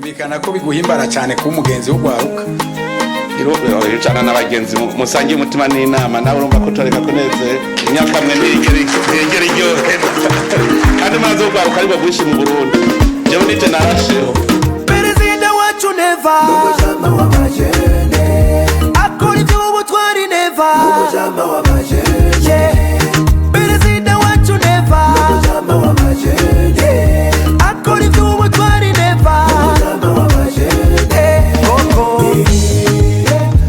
birumvikana ko biguhimbara cyane kuba umugenzi w'ugwaruka irocana n'abagenzi musangiye umutima n'inama nawe urumva ko toreka kuneze imyaka mwe ntigera iryohera kandi maze ugwaruka aribwo bwinshi mu Burundi jewe nije narasheho perezida wacu neva n'umujama w'amajene akora iby'ubutwari neva n'umujama w'amajene perezida wacu neva n'umujama w'amajene akora iby'ubutwari neva n'umujama w'amajene koko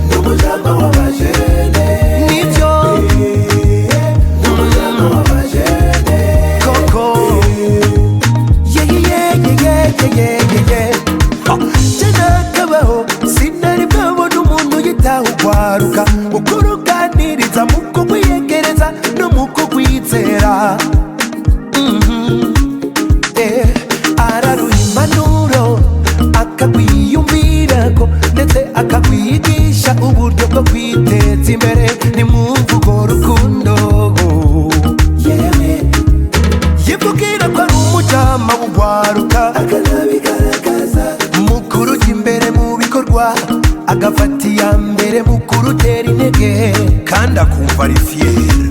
n'umujama w'amajene nibyo n'umujama w'amajene koko sinari bwabona umuntu yitaho ugwaruka ukuruganiriza mu kugwiyegereza no mu kugwizera araruha impanuro akagwiyumvirako ndetse akagwiyigisha uburyo bwo kwiteza imbere ni mwumva urwo rukundo yivugira ko ari umujama w'ugwaruka akanabigaragaza mukuru ujya imbere mu bikorwa agafata iya mbere mukuru utera intege kandi akumva ari fier